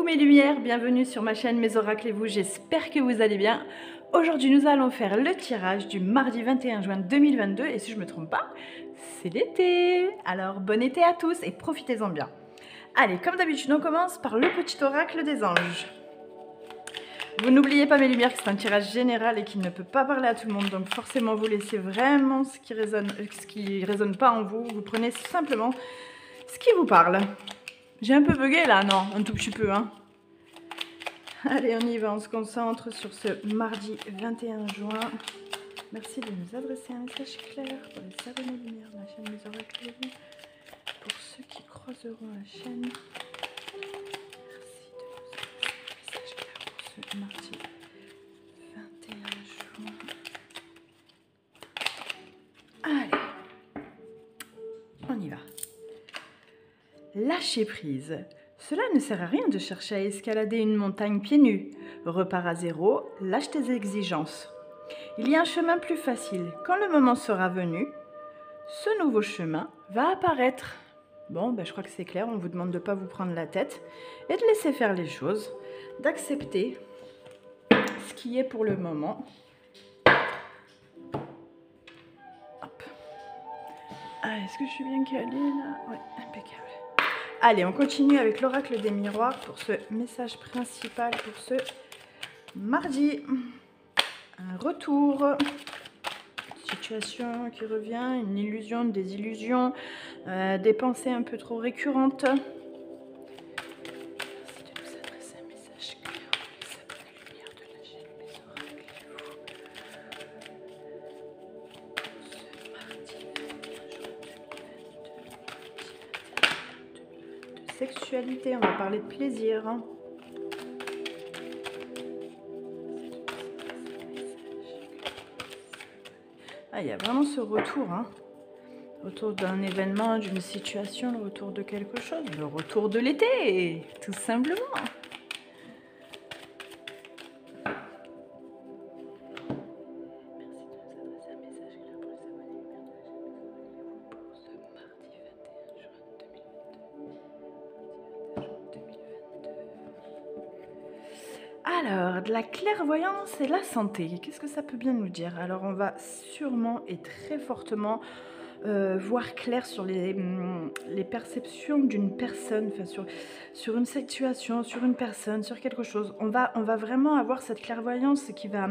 Coucou mes lumières, bienvenue sur ma chaîne Mes Oracles et vous, j'espère que vous allez bien. Aujourd'hui nous allons faire le tirage du mardi 21 juin 2022 et si je ne me trompe pas, c'est l'été. Alors bon été à tous et profitez-en bien. Allez, comme d'habitude on commence par le petit oracle des anges. Vous n'oubliez pas mes lumières que c'est un tirage général et qu'il ne peut pas parler à tout le monde, donc forcément vous laissez vraiment ce qui résonne pas en vous, vous prenez simplement ce qui vous parle. J'ai un peu bugué là, non, un tout petit peu, hein. Allez, on y va, on se concentre sur ce mardi 21 juin. Merci de nous adresser un message clair pour les abonnés lumière de la chaîne Mes Oracles et vous. Pour ceux qui croiseront la chaîne, merci de nous adresser un message clair pour ce mardi 21 juin. Allez, on y va. Lâcher prise. Cela ne sert à rien de chercher à escalader une montagne pieds nus. Repars à zéro, lâche tes exigences. Il y a un chemin plus facile. Quand le moment sera venu, ce nouveau chemin va apparaître. Bon, je crois que c'est clair, on vous demande de ne pas vous prendre la tête et de laisser faire les choses, d'accepter ce qui est pour le moment. Hop. Ah, est-ce que je suis bien calée là? Oui, impeccable. Allez, on continue avec l'oracle des miroirs pour ce message principal pour ce mardi. Un retour, situation qui revient, une illusion, des illusions, des pensées un peu trop récurrentes. Merci de nous adresser un message clair pour les abonnés lumière de la chaîne Mes Oracles et vous. Ce mardi 21 juin 2022. Sexualité, on va parler de plaisir. Ah, il y a vraiment ce retour, retour d'un événement, d'une situation, le retour de quelque chose, le retour de l'été, tout simplement. Alors, de la clairvoyance et la santé, qu'est-ce que ça peut bien nous dire? Alors, on va sûrement et très fortement voir clair sur les perceptions d'une personne, enfin sur une situation, sur une personne, sur quelque chose. On va vraiment avoir cette clairvoyance qui va...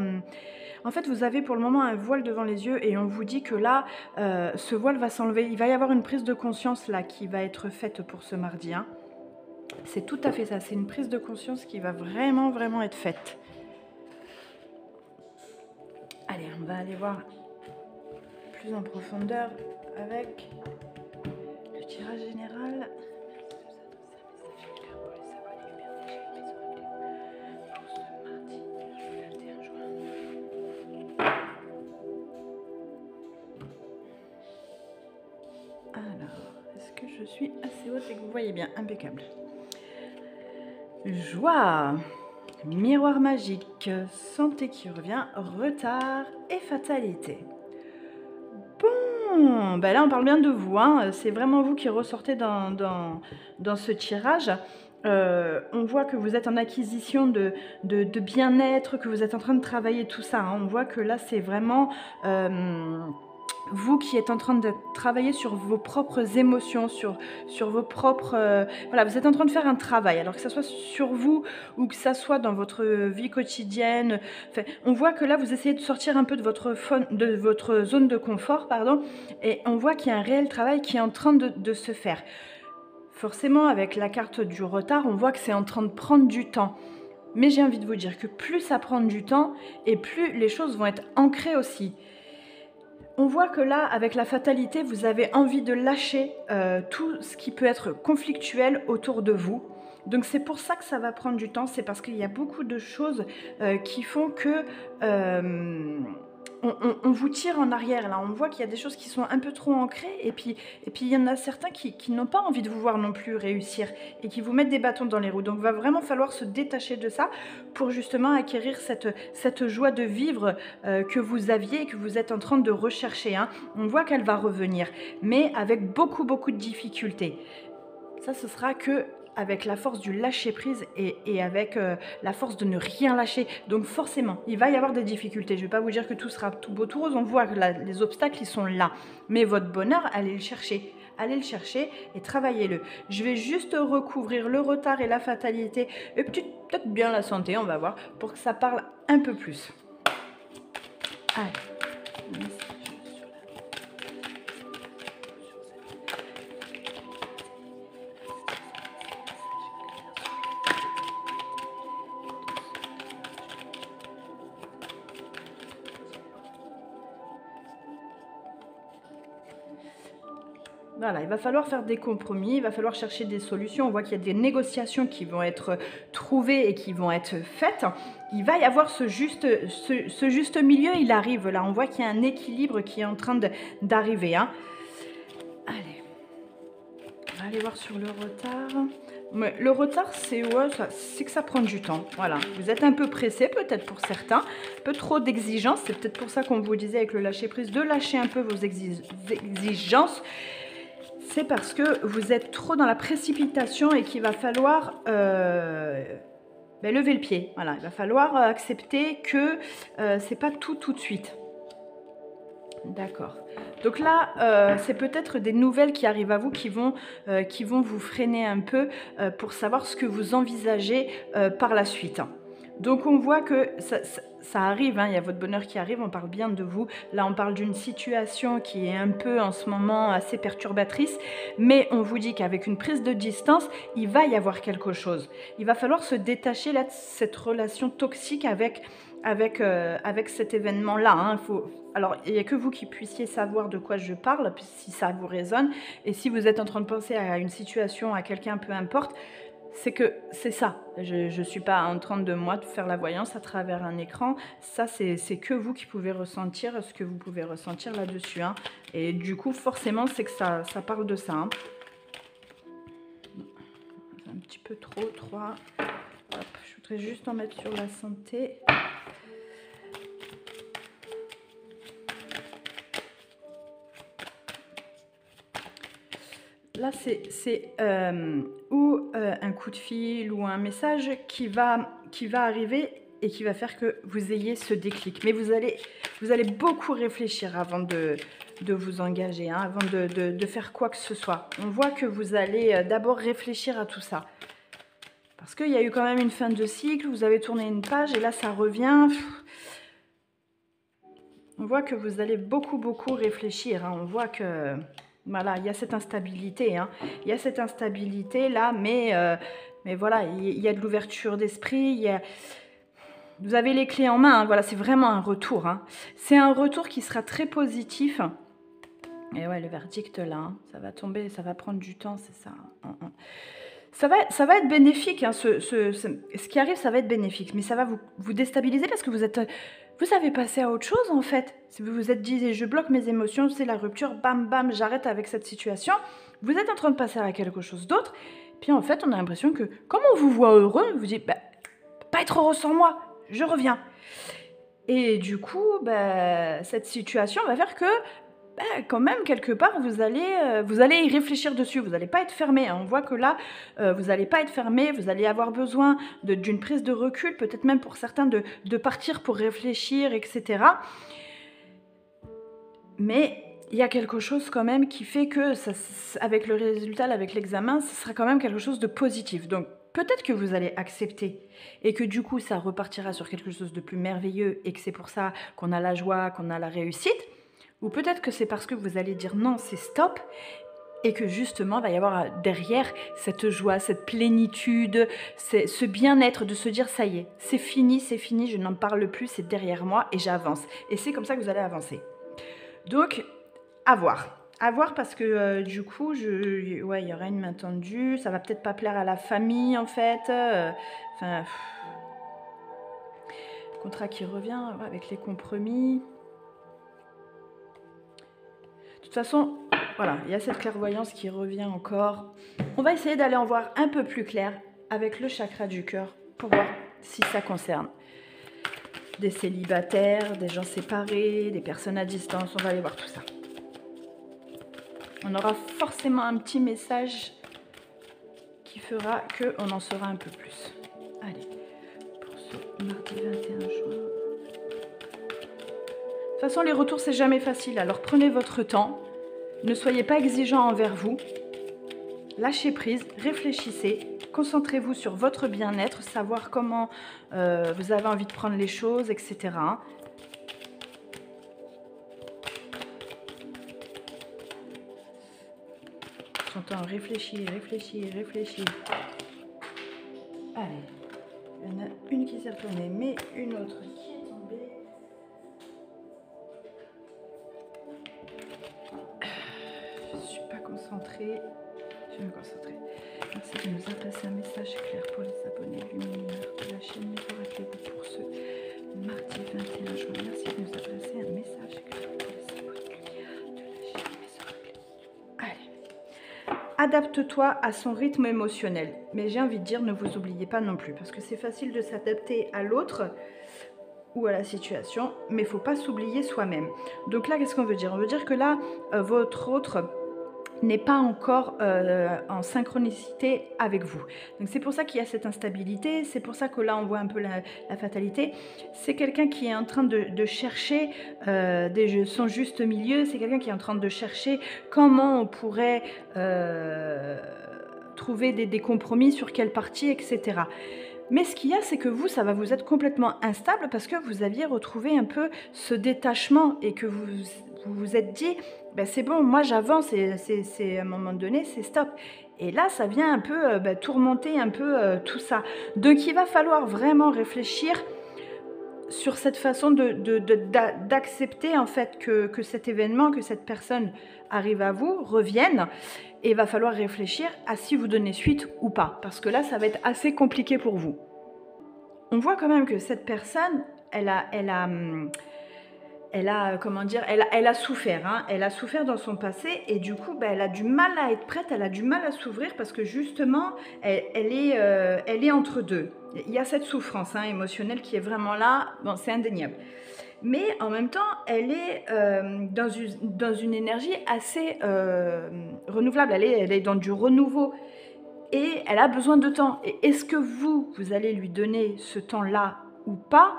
En fait, vous avez pour le moment un voile devant les yeux et on vous dit que là, ce voile va s'enlever. Il va y avoir une prise de conscience là qui va être faite pour ce mardi, hein. C'est tout à fait ça, c'est une prise de conscience qui va vraiment être faite. Allez, on va aller voir plus en profondeur avec le tirage général. Alors, est-ce que je suis assez haute et que vous voyez bien? Impeccable. Joie, miroir magique, santé qui revient, retard et fatalité. Bon, là on parle bien de vous, hein. C'est vraiment vous qui ressortez dans ce tirage. On voit que vous êtes en acquisition de bien-être, que vous êtes en train de travailler tout ça, hein. On voit que là c'est vraiment... vous qui êtes en train de travailler sur vos propres émotions, sur vos propres... voilà, vous êtes en train de faire un travail, alors que ça soit sur vous ou que ça soit dans votre vie quotidienne. Enfin, on voit que là, vous essayez de sortir un peu de votre zone de confort, pardon, et on voit qu'il y a un réel travail qui est en train de se faire. Forcément, avec la carte du retard, on voit que c'est en train de prendre du temps. Mais j'ai envie de vous dire que plus ça prend du temps, et plus les choses vont être ancrées aussi. On voit que là, avec la fatalité, vous avez envie de lâcher tout ce qui peut être conflictuel autour de vous. Donc c'est pour ça que ça va prendre du temps, c'est parce qu'il y a beaucoup de choses qui font que on vous tire en arrière. Là, on voit qu'il y a des choses qui sont un peu trop ancrées et puis il y en a certains qui n'ont pas envie de vous voir non plus réussir et qui vous mettent des bâtons dans les roues. Donc il va vraiment falloir se détacher de ça pour justement acquérir cette joie de vivre que vous aviez et que vous êtes en train de rechercher, hein. On voit qu'elle va revenir, mais avec beaucoup de difficultés. Ça, ce sera que avec la force du lâcher prise et avec la force de ne rien lâcher. Donc forcément, il va y avoir des difficultés. Je ne vais pas vous dire que tout sera tout beau, tout rose. On voit que les obstacles, ils sont là. Mais votre bonheur, allez le chercher. Allez le chercher et travaillez-le. Je vais juste recouvrir le retard et la fatalité et peut-être bien la santé, on va voir, pour que ça parle un peu plus. Allez. Voilà, il va falloir faire des compromis, il va falloir chercher des solutions. On voit qu'il y a des négociations qui vont être trouvées et qui vont être faites. Il va y avoir ce juste milieu, il arrive là. On voit qu'il y a un équilibre qui est en train d'arriver. Hein. Allez, on va aller voir sur le retard. Mais le retard, c'est que ça prend du temps. Voilà, vous êtes un peu pressé peut-être pour certains, un peu trop d'exigences. C'est peut-être pour ça qu'on vous disait avec le lâcher prise de lâcher un peu vos exigences. C'est parce que vous êtes trop dans la précipitation et qu'il va falloir lever le pied. Voilà, il va falloir accepter que c'est pas tout de suite. D'accord. Donc là, c'est peut-être des nouvelles qui arrivent à vous qui vont vous freiner un peu pour savoir ce que vous envisagez par la suite. Donc on voit que ça arrive, hein, il y a votre bonheur qui arrive, on parle bien de vous. Là on parle d'une situation qui est un peu en ce moment assez perturbatrice, mais on vous dit qu'avec une prise de distance, il va y avoir quelque chose. Il va falloir se détacher là, de cette relation toxique avec cet événement-là. Hein. Alors, il n'y a que vous qui puissiez savoir de quoi je parle, si ça vous résonne. Et si vous êtes en train de penser à une situation, à quelqu'un, peu importe, c'est que c'est ça. Je ne suis pas en train de faire la voyance à travers un écran. Ça, c'est que vous qui pouvez ressentir ce que vous pouvez ressentir là-dessus. Hein. Et du coup, forcément, c'est que ça parle de ça. Hein. Un petit peu trop. Hop, je voudrais juste en mettre sur la santé. Là, c'est un coup de fil ou un message qui va arriver et qui va faire que vous ayez ce déclic. Mais vous allez beaucoup réfléchir avant de vous engager, hein, avant de faire quoi que ce soit. On voit que vous allez d'abord réfléchir à tout ça. Parce qu'il y a eu quand même une fin de cycle, vous avez tourné une page et là, ça revient. On voit que vous allez beaucoup réfléchir. Hein. On voit que... Voilà, il y a cette instabilité, hein. Il y a cette instabilité là, mais voilà, il y a de l'ouverture d'esprit, vous avez les clés en main, hein. Voilà, c'est vraiment un retour, hein. C'est un retour qui sera très positif. Et ouais, le verdict là, hein, ça va tomber, ça va prendre du temps, c'est ça. Ça va être bénéfique, hein, ce qui arrive, ça va être bénéfique, mais ça va vous déstabiliser parce que vous avez passé à autre chose en fait. Si vous vous êtes dit, je bloque mes émotions, c'est la rupture, bam, bam, j'arrête avec cette situation. Vous êtes en train de passer à quelque chose d'autre. Puis en fait, on a l'impression que, comme on vous voit heureux, vous dites, pas être heureux sans moi, je reviens. Et du coup, cette situation va faire que, quand même, quelque part, vous allez y réfléchir dessus. Vous n'allez pas être fermé. Hein. On voit que là, vous n'allez pas être fermé. Vous allez avoir besoin d'une prise de recul, peut-être même pour certains de partir pour réfléchir, etc. Mais il y a quelque chose quand même qui fait que, avec le résultat, avec l'examen, ce sera quand même quelque chose de positif. Donc, peut-être que vous allez accepter et que du coup, ça repartira sur quelque chose de plus merveilleux et que c'est pour ça qu'on a la joie, qu'on a la réussite. Ou peut-être que c'est parce que vous allez dire non, c'est stop, et que justement, il va y avoir derrière cette joie, cette plénitude, ce bien-être de se dire ça y est, c'est fini, je n'en parle plus, c'est derrière moi et j'avance. Et c'est comme ça que vous allez avancer. Donc, à voir. À voir parce que du coup, il y aura une main tendue, ça va peut-être pas plaire à la famille en fait. Contrat qui revient avec les compromis. De toute façon, voilà, il y a cette clairvoyance qui revient encore. On va essayer d'aller en voir un peu plus clair avec le chakra du cœur pour voir si ça concerne des célibataires, des gens séparés, des personnes à distance. On va aller voir tout ça. On aura forcément un petit message fera qu'on en saura un peu plus. Allez, pour ce mardi 21 juin. De toute façon, les retours, c'est jamais facile. Alors, prenez votre temps. Ne soyez pas exigeant envers vous. Lâchez prise, réfléchissez. Concentrez-vous sur votre bien-être, savoir comment vous avez envie de prendre les choses, etc. J'entends réfléchir, réfléchir, réfléchir. Allez, il y en a une qui s'est retournée, mais une autre qui est tombée. Je ne suis pas concentrée. Je vais me concentrer. Merci de nous adresser un message clair pour les abonnés luminaires de la chaîne Mésoracle-vous pour ce mardi 21 juin. Merci de nous adresser un message clair pour les abonnés luminaires de la chaîne Mésoracle. Allez. Adapte-toi à son rythme émotionnel. Mais j'ai envie de dire, ne vous oubliez pas non plus, parce que c'est facile de s'adapter à l'autre ou à la situation, mais il ne faut pas s'oublier soi-même. Donc là, qu'est-ce qu'on veut dire? On veut dire que là, votre autre n'est pas encore en synchronicité avec vous. Donc c'est pour ça qu'il y a cette instabilité, c'est pour ça que là on voit un peu la fatalité. C'est quelqu'un qui est en train de chercher son juste milieu, c'est quelqu'un qui est en train de chercher comment on pourrait trouver des compromis sur quelle partie, etc. Mais ce qu'il y a, c'est que vous, ça va vous être complètement instable parce que vous aviez retrouvé un peu ce détachement et que vous vous êtes dit, ben c'est bon, moi j'avance et c'est à un moment donné, c'est stop. Et là, ça vient un peu tourmenter un peu tout ça. Donc il va falloir vraiment réfléchir sur cette façon d'accepter en fait que cet événement, que cette personne arrive à vous, revienne. Et il va falloir réfléchir à si vous donnez suite ou pas. Parce que là, ça va être assez compliqué pour vous. On voit quand même que cette personne, elle a souffert. Hein. Elle a souffert dans son passé et du coup, elle a du mal à être prête, elle a du mal à s'ouvrir parce que justement, elle est entre deux. Il y a cette souffrance émotionnelle qui est vraiment là, bon, c'est indéniable. Mais en même temps, elle est dans une énergie assez renouvelable, elle est dans du renouveau et elle a besoin de temps. Et est-ce que vous allez lui donner ce temps-là ou pas?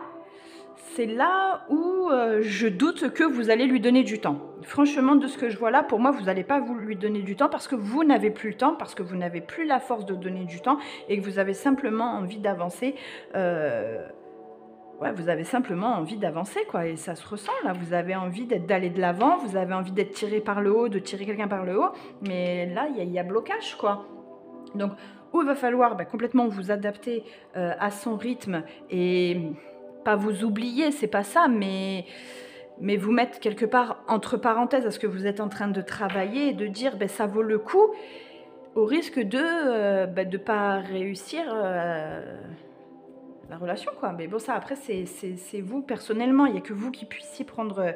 C'est là où je doute que vous allez lui donner du temps. Franchement, de ce que je vois là, pour moi, vous n'allez pas lui donner du temps parce que vous n'avez plus le temps, parce que vous n'avez plus la force de donner du temps et que vous avez simplement envie d'avancer. Ouais, vous avez simplement envie d'avancer, quoi, et ça se ressent, là. Vous avez envie d'aller de l'avant, vous avez envie d'être tiré par le haut, de tirer quelqu'un par le haut, mais là, il y a blocage, quoi. Donc, où il va falloir complètement vous adapter à son rythme et pas vous oublier, c'est pas ça, mais vous mettre quelque part entre parenthèses à ce que vous êtes en train de travailler et de dire ça vaut le coup, au risque de pas réussir la relation, quoi. Mais bon, ça après c'est vous personnellement, il n'y a que vous qui puissiez prendre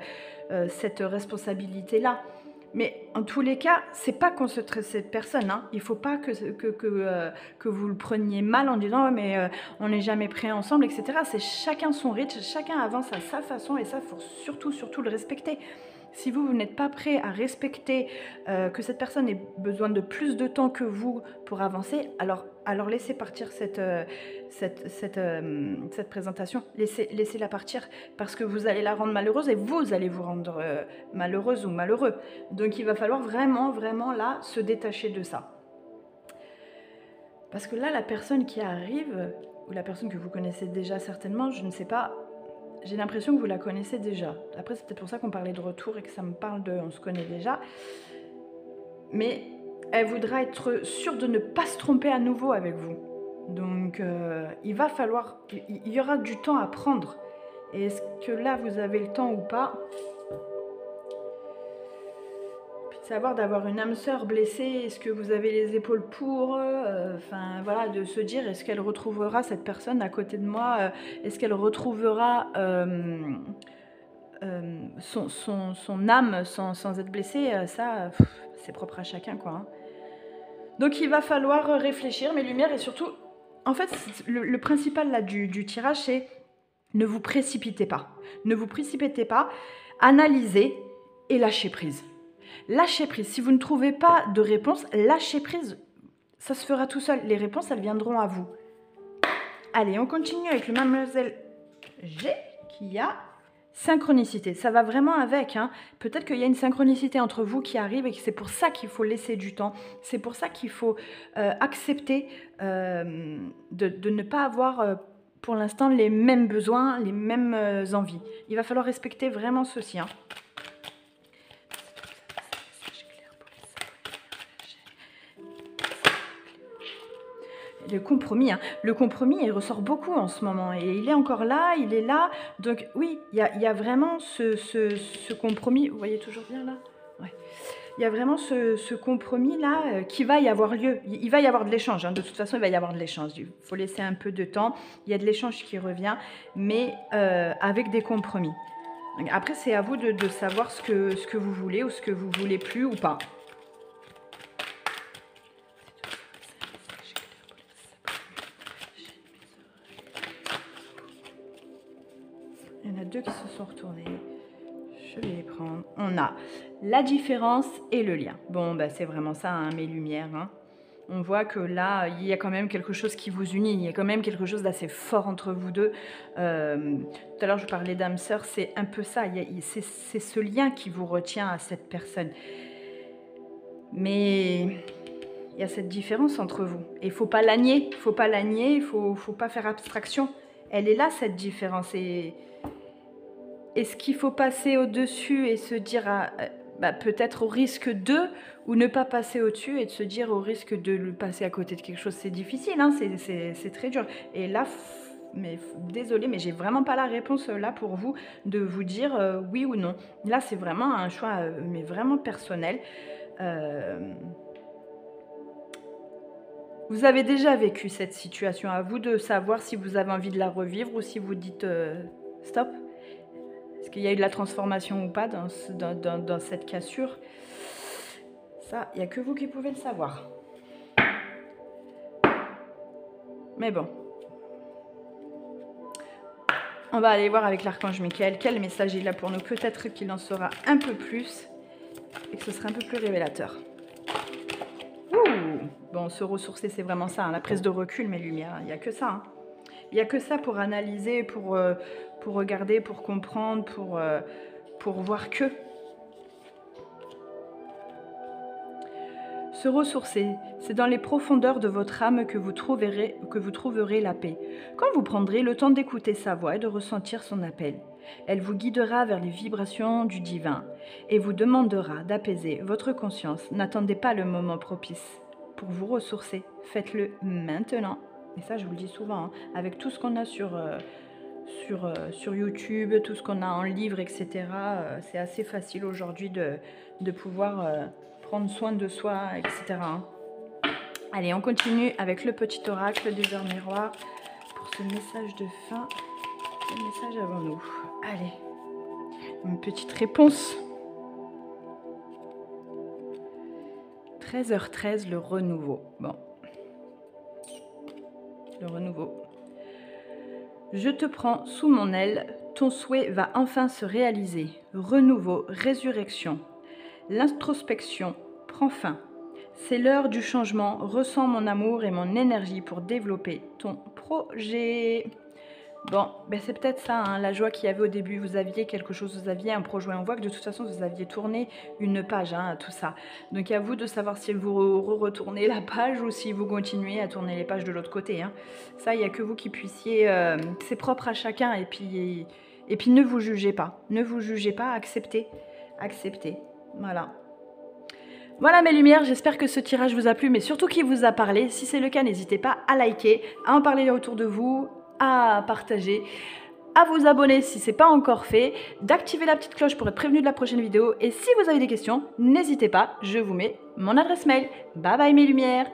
cette responsabilité là. Mais en tous les cas, c'est pas qu'on se traite cette personne. Hein. Il faut pas que vous le preniez mal en disant ouais, mais on n'est jamais prêt ensemble, etc. C'est chacun son rythme, chacun avance à sa façon et ça, faut surtout le respecter. Si vous n'êtes pas prêt à respecter que cette personne ait besoin de plus de temps que vous pour avancer, alors laissez partir cette présentation, laissez-la partir parce que vous allez la rendre malheureuse et vous allez vous rendre malheureuse ou malheureux. Donc il va falloir vraiment là se détacher de ça. Parce que là, la personne qui arrive, ou la personne que vous connaissez déjà certainement, je ne sais pas, j'ai l'impression que vous la connaissez déjà. Après, c'est peut-être pour ça qu'on parlait de retour et que ça me parle de on se connaît déjà. Mais elle voudra être sûre de ne pas se tromper à nouveau avec vous. Donc, il va falloir... Il y aura du temps à prendre. Et est-ce que là, vous avez le temps ou pas? Puis de savoir d'avoir une âme sœur blessée, est-ce que vous avez les épaules pour? Enfin, voilà, de se dire, est-ce qu'elle retrouvera cette personne à côté de moi? Est-ce qu'elle retrouvera son âme sans être blessée? Ça, c'est propre à chacun, quoi. Hein. Donc, il va falloir réfléchir, mes lumières, et surtout... En fait, le principal là, du tirage, c'est ne vous précipitez pas. Ne vous précipitez pas, analysez et lâchez prise. Lâchez prise. Si vous ne trouvez pas de réponse, lâchez prise. ça se fera tout seul. Les réponses, elles viendront à vous. Allez, on continue avec le Mademoiselle G qui a synchronicité. Ça va vraiment avec. Hein. Peut-être qu'il y a une synchronicité entre vous qui arrive et que c'est pour ça qu'il faut laisser du temps. C'est pour ça qu'il faut accepter de ne pas avoir pour l'instant les mêmes besoins, les mêmes envies. Il va falloir respecter vraiment ceci. Hein. Le compromis, hein. Le compromis, il ressort beaucoup en ce moment. Et il est encore là, il est là. Donc oui, il y a vraiment ce compromis. Vous voyez toujours bien là? Ouais. Il y a vraiment ce compromis-là qui va y avoir lieu. Il va y avoir de l'échange. Hein. De toute façon, il va y avoir de l'échange. Il faut laisser un peu de temps. Il y a de l'échange qui revient, mais avec des compromis. Donc, après, c'est à vous de savoir ce que vous voulez ou ce que vous voulez plus ou pas. Il y en a deux qui se sont retournés. Je vais les prendre. On a la différence et le lien. Bon, bah, c'est vraiment ça, hein, mes lumières. Hein. On voit que là, il y a quand même quelque chose qui vous unit. Il y a quand même quelque chose d'assez fort entre vous deux. Tout à l'heure, je parlais d'âme sœur. C'est un peu ça. C'est ce lien qui vous retient à cette personne. Mais il y a cette différence entre vous. Et il ne faut pas la nier. Il ne faut pas la nier. Il ne faut pas faire abstraction. Elle est là, cette différence. Et est-ce qu'il faut passer au-dessus et se dire, bah, peut-être au risque de, ou ne pas passer au-dessus et de se dire au risque de le passer à côté de quelque chose? C'est difficile, hein, c'est très dur. Et là, désolée, mais j'ai vraiment pas la réponse là pour vous, de vous dire oui ou non. Là, c'est vraiment un choix, mais vraiment personnel. Vous avez déjà vécu cette situation, à vous de savoir si vous avez envie de la revivre ou si vous dites stop. Est-ce qu'il y a eu de la transformation ou pas dans cette cassure? Ça, il n'y a que vous qui pouvez le savoir. Mais bon. On va aller voir avec l'archange Michael quel message il a pour nous. Peut-être qu'il en saura un peu plus et que ce sera un peu plus révélateur. Ouh. Bon, se ressourcer, c'est vraiment ça. Hein, la prise de recul, mes lumières. Il n'y a que ça. Hein. Il n'y a que ça pour analyser, pour regarder, pour comprendre, pour voir que. Se ressourcer, c'est dans les profondeurs de votre âme que vous trouverez la paix. Quand vous prendrez le temps d'écouter sa voix et de ressentir son appel, elle vous guidera vers les vibrations du divin et vous demandera d'apaiser votre conscience. N'attendez pas le moment propice pour vous ressourcer. Faites-le maintenant. Et ça, je vous le dis souvent, hein, avec tout ce qu'on a sur YouTube, tout ce qu'on a en livre, etc. C'est assez facile aujourd'hui de pouvoir prendre soin de soi, etc. Hein. Allez, on continue avec le petit oracle des heures miroirs pour ce message de fin. Quel message avons-nous? Allez, une petite réponse. 13h13, le renouveau. Bon. Le renouveau. Je te prends sous mon aile, ton souhait va enfin se réaliser. Renouveau, résurrection. L'introspection prend fin. C'est l'heure du changement. Ressens mon amour et mon énergie pour développer ton projet. Bon, ben c'est peut-être ça, hein, la joie qu'il y avait au début. Vous aviez quelque chose, vous aviez un projet. On voit que de toute façon, vous aviez tourné une page, hein, tout ça. Donc, à vous de savoir si vous retournez la page ou si vous continuez à tourner les pages de l'autre côté. Hein. Ça, il n'y a que vous qui puissiez... c'est propre à chacun. Et puis, ne vous jugez pas. Ne vous jugez pas, acceptez. Acceptez. Voilà. Voilà mes lumières, j'espère que ce tirage vous a plu, mais surtout qu'il vous a parlé. Si c'est le cas, n'hésitez pas à liker, à en parler autour de vous, à partager, à vous abonner si ce n'est pas encore fait, d'activer la petite cloche pour être prévenu de la prochaine vidéo. Et si vous avez des questions, n'hésitez pas, je vous mets mon adresse mail. Bye bye mes lumières.